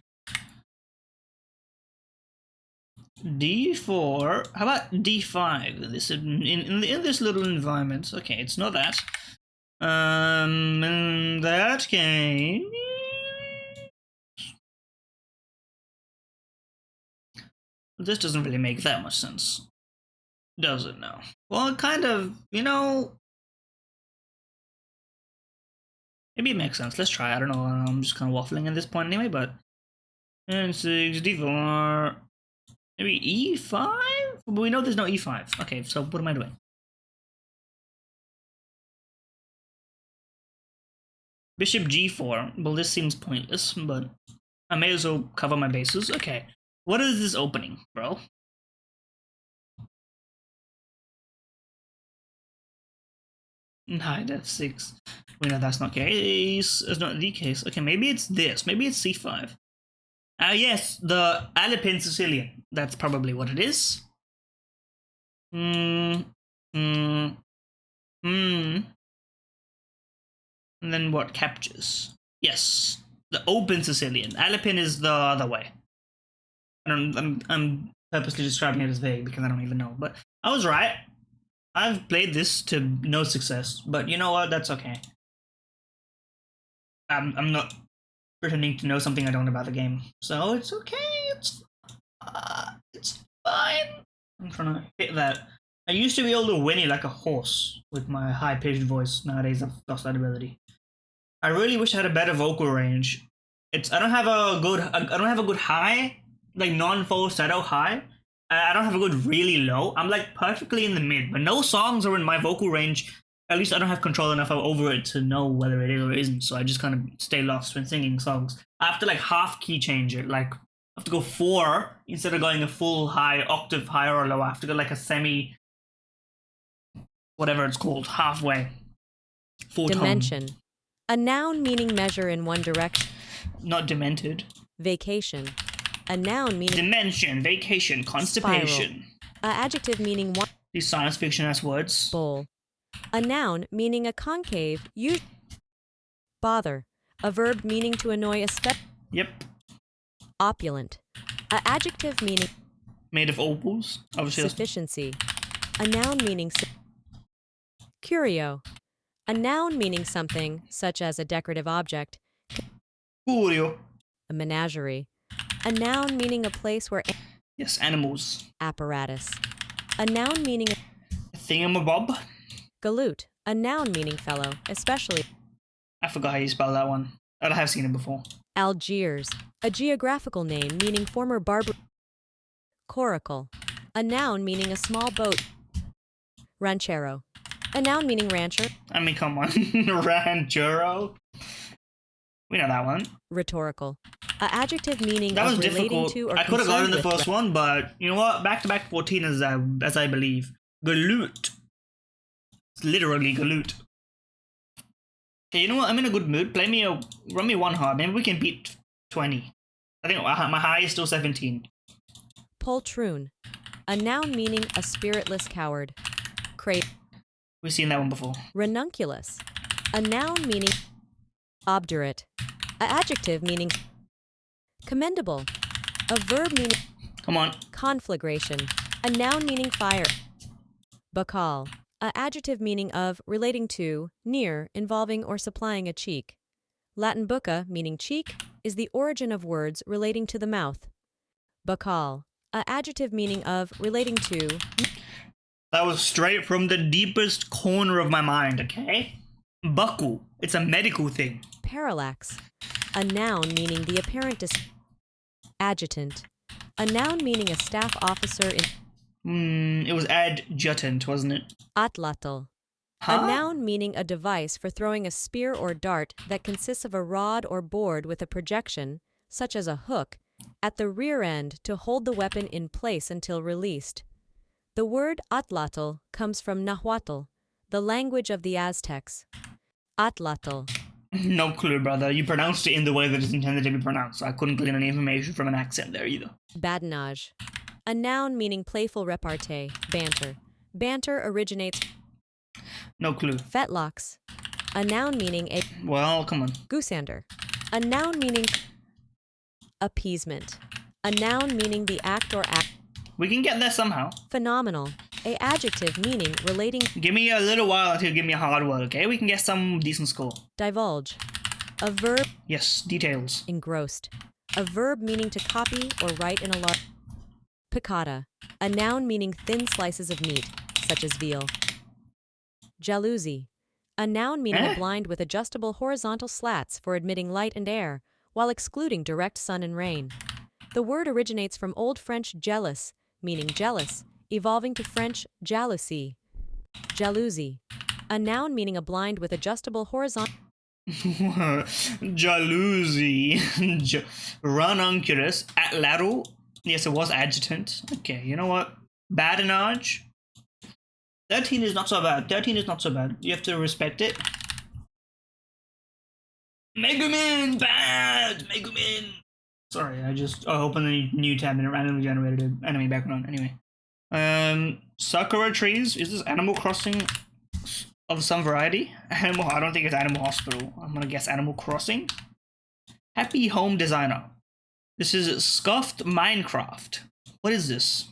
D4. How about D5? This in this little environment. Okay, it's not that. In that case, this doesn't really make that much sense, does it? No. Well, it kind of, you know. Maybe it makes sense. Let's try. I don't know. I'm just kind of waffling at this point anyway, but. And 6, D4. Maybe E5? But we know there's no E5. Okay, so what am I doing? Bishop G4. Well, this seems pointless, but I may as well cover my bases. Okay. What is this opening, bro? Knight F6. We know that's not case. It's not the case. Okay, maybe it's this. Maybe it's C5. Yes, the Alpine Sicilian. That's probably what it is. And then what? Captures. Yes, the open Sicilian. Alpine is the other way. I'm purposely describing it as vague because I don't even know. But I was right. I've played this to no success, but you know what? That's okay. I'm not pretending to know something I don't about the game, so it's okay. It's fine. I'm trying to hit that. I used to be able to whinny like a horse with my high-pitched voice. Nowadays, I've lost that ability. I really wish I had a better vocal range. I don't have a good high, like non-falsetto high. I don't have a good really low. I'm like perfectly in the mid, but no songs are in my vocal range. At least I don't have control enough over it to know whether it is or isn't. So I just kind of stay lost when singing songs. I have to like half key change it. Like I have to go 4 instead of going a full high octave higher or low. I have to go like a semi, whatever it's called, halfway. 4 Dimension. tone. A noun meaning measure in one direction. Not demented. Vacation. A noun meaning dimension, vacation, constipation. Adjective meaning one. These science fiction ass words. Bowl. A noun meaning a concave. Bother. A verb meaning to annoy Yep. Opulent. A adjective meaning made of opals. Obviously. Sufficiency. A noun meaning curio. A noun meaning something, such as a decorative object. Curio. A menagerie. A noun meaning a place where yes, animals. Apparatus. A noun meaning a thingamabob. Galoot. A noun meaning fellow, especially. I forgot how you spell that one. I have seen it before. Algiers. A geographical name meaning former barbar. Coracle. A noun meaning a small boat. Ranchero. A noun meaning rancher. I mean, come on. Ranchero. We know that one. Rhetorical. A adjective meaning that was of relating difficult. to or I could have gotten the with first one, but you know what? Back-to-back 14 as I believe. Galoot. It's literally galoot. Okay, you know what? I'm in a good mood. Run me one hard. Maybe we can beat 20. I think my high is still 17. Poltroon. A noun meaning a spiritless coward. We've seen that one before. Ranunculus. A noun meaning obdurate. A adjective meaning commendable. A verb meaning come on. Conflagration. A noun meaning fire. Bacal. A adjective meaning of, relating to, near, involving or supplying a cheek. Latin bucca, meaning cheek, is the origin of words relating to the mouth. Buccal, a adjective meaning of, relating to. That was straight from the deepest corner of my mind, okay? Buckle. It's a medical thing. Parallax, a noun meaning the apparent adjutant, a noun meaning a staff officer in. It was adjutant, wasn't it? Atlatl, Huh? a noun meaning a device for throwing a spear or dart that consists of a rod or board with a projection, such as a hook, at the rear end to hold the weapon in place until released. The word atlatl comes from Nahuatl, the language of the Aztecs. Atlatl. No clue, brother. You pronounced it in the way that it's intended to be pronounced, so I couldn't glean any information from an accent there either. Badinage, a noun meaning playful repartee, banter. Banter originates. No clue. Fetlocks, a noun meaning a. Well, come on. Goosander, a noun meaning appeasement, a noun meaning the act or act. We can get there somehow. Phenomenal, a adjective meaning relating. Give me a little while until you give me a hard word, okay? We can get some decent score. Divulge, a verb. Yes, details. Engrossed, a verb meaning to copy or write in a large. Piccata, a noun meaning thin slices of meat, such as veal. Jalousie, a noun meaning a blind with adjustable horizontal slats for admitting light and air, while excluding direct sun and rain. The word originates from Old French jealous, meaning jealous, evolving to French jalousie. Jalousie, a noun meaning a blind with adjustable horizontal. Jalousie. Ranunculus. Atlateral. Yes, it was adjutant. Okay, you know what? Badinage. 13 is not so bad. 13 is not so bad. You have to respect it. Megumin! Bad! Megumin! Sorry, I just opened a new tab and it randomly generated enemy background. Anyway. Sakura trees. Is this Animal Crossing of some variety? Animal. I don't think it's Animal Hospital. I'm gonna guess Animal Crossing. Happy Home Designer. This is Scuffed Minecraft. What is this?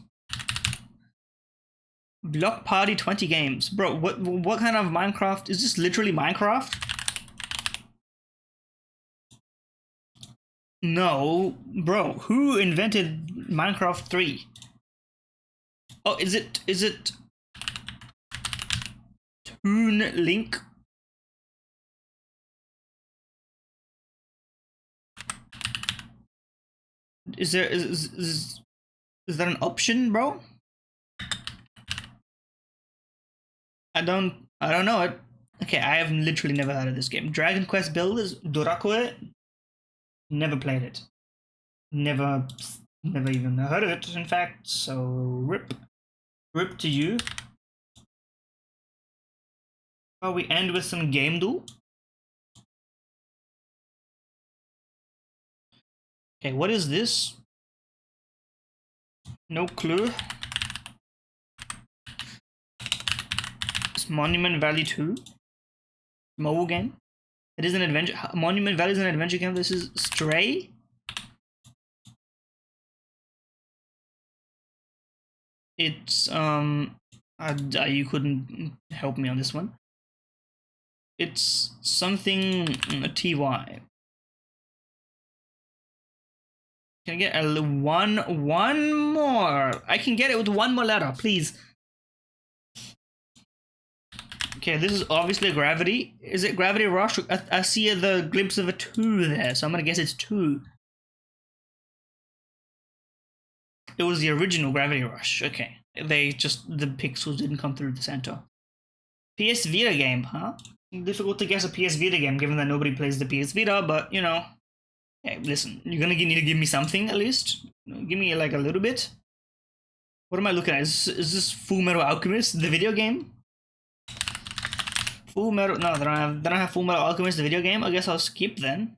Block Party 20 games. Bro, what kind of Minecraft? Is this literally Minecraft? No. Bro, who invented Minecraft 3? Oh, is it Toon Link? Is there is that an option, bro? I don't know it. Okay, I have literally never heard of this game. Dragon Quest Builders, Dorakue. Never played it. Never even heard of it, in fact. So rip to you. Well, we end with some game duel. Okay, what is this? No clue. It's Monument Valley 2. Mobile game. It is an adventure. Monument Valley is an adventure game. This is Stray. It's you couldn't help me on this one. It's something TY. Can I get a one more? I can get it with one more letter, please. Okay, this is obviously a Gravity. Is it Gravity Rush? I see the glimpse of a 2 there, so I'm gonna guess it's 2. It was the original Gravity Rush. Okay, the pixels didn't come through the center. PS Vita game, huh? Difficult to guess a PS Vita game given that nobody plays the PS Vita, but you know. Hey, listen, you're gonna need to give me something at least. Give me like a little bit. What am I looking at? Is this Full Metal Alchemist, the video game? Full Metal. No, they don't have Full Metal Alchemist, the video game. I guess I'll skip then.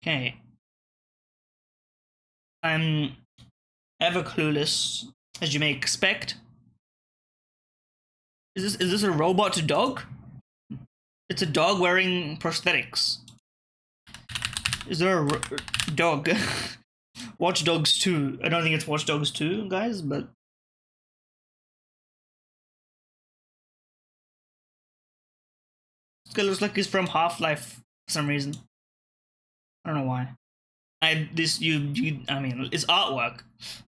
Okay. I'm ever clueless, as you may expect. Is this a robot dog? It's a dog wearing prosthetics. Is there a dog? Watch Dogs 2. I don't think it's Watch Dogs 2, guys, but... This guy looks like he's from Half-Life for some reason. I don't know why. I mean, it's artwork.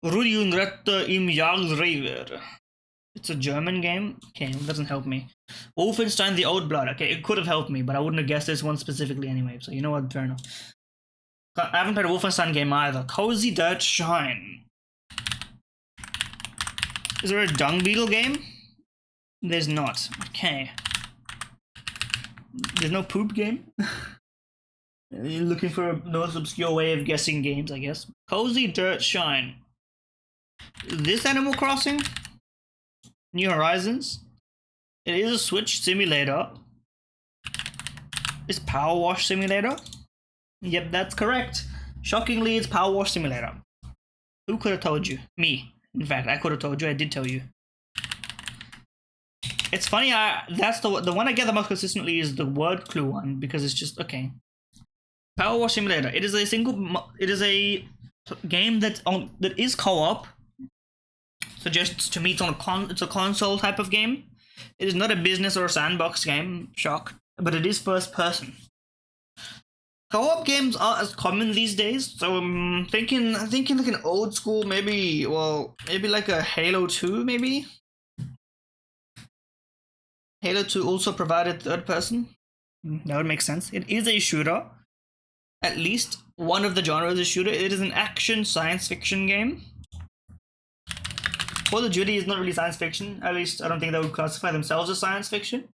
Rudjunrette im Jagdrever. It's a German game? Okay, it doesn't help me. Wolfenstein the Old Blood. Okay, it could have helped me, but I wouldn't have guessed this one specifically anyway, so you know what, fair enough. I haven't played a Wolfenstein game either. Cozy Dirt Shine. Is there a Dung Beetle game? There's not. Okay. There's no poop game? You're looking for a most obscure way of guessing games, I guess. Cozy Dirt Shine. Is this Animal Crossing? New Horizons? It is a Switch simulator. It's Power Wash Simulator? Yep, that's correct. Shockingly, it's Power Wash Simulator. Who could have told you? Me. In fact, I could have told you. I did tell you. It's funny. That's the one I get the most consistently is the word clue one because it's just okay. Power Wash Simulator. It is a game that is co-op. So just to me, it's a console type of game. It is not a business or a sandbox game. Shock, but it is first person. Co-op games aren't as common these days, so I'm thinking like an old school, maybe like a Halo 2, maybe. Halo 2 also provided third person. That would make sense. It is a shooter. At least one of the genres is a shooter. It is an action science fiction game. Call of Duty is not really science fiction. At least I don't think they would classify themselves as science fiction.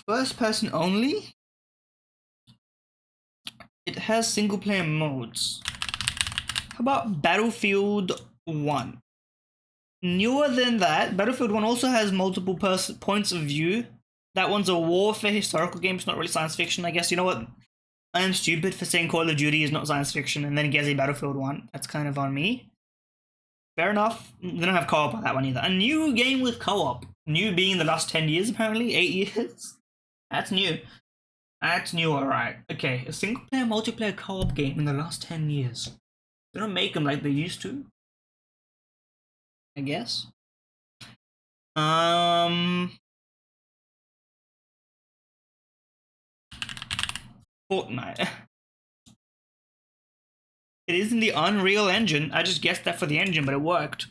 First person only. It has single player modes. How about Battlefield 1? Newer than that, Battlefield 1 also has multiple points of view. That one's a warfare historical game. It's not really science fiction, I guess. You know what? I am stupid for saying Call of Duty is not science fiction and then Gezi Battlefield 1. That's kind of on me. Fair enough. They don't have co-op on that one either. A new game with co-op. New being the last 10 years, apparently. 8 years. That's new. That's new, alright. Okay, a single-player multiplayer co-op game in the last 10 years. They don't make them like they used to. I guess. Fortnite. It is in the Unreal Engine. I just guessed that for the engine, but it worked.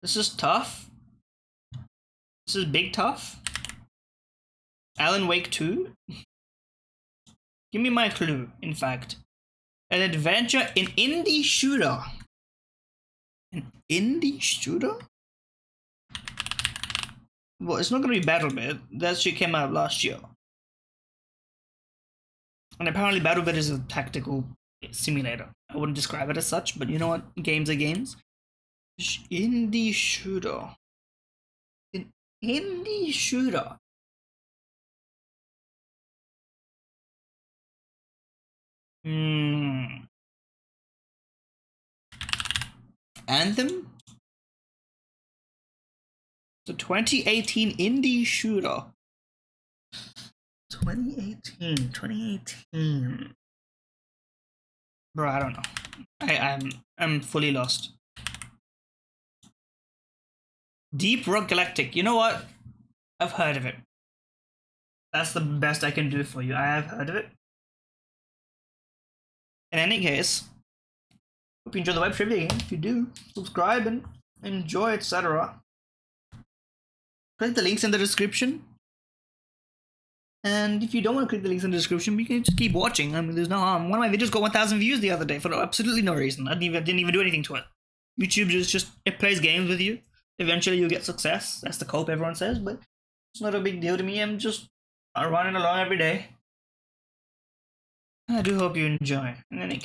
This is tough. This is big tough. Alan Wake 2? Give me my clue, in fact. An adventure, an indie shooter. An indie shooter? Well, it's not gonna be BattleBit. That shit came out last year. And apparently BattleBit is a tactical simulator. I wouldn't describe it as such, but you know what? Games are games. Indie shooter. An indie shooter. Anthem? It's a 2018 indie shooter. 2018. Bro, I don't know. I'm fully lost. Deep Rock Galactic. You know what? I've heard of it. That's the best I can do for you. I have heard of it. In any case, hope you enjoy the web trivia game. If you do, subscribe and enjoy, etc. Click the links in the description. And if you don't want to click the links in the description, you can just keep watching. I mean, there's no harm. One of my videos got 1,000 views the other day for absolutely no reason. I didn't even do anything to it. YouTube just it plays games with you. Eventually you'll get success. That's the cope everyone says, but it's not a big deal to me. I'm just running along every day. I do hope you enjoy. In any case.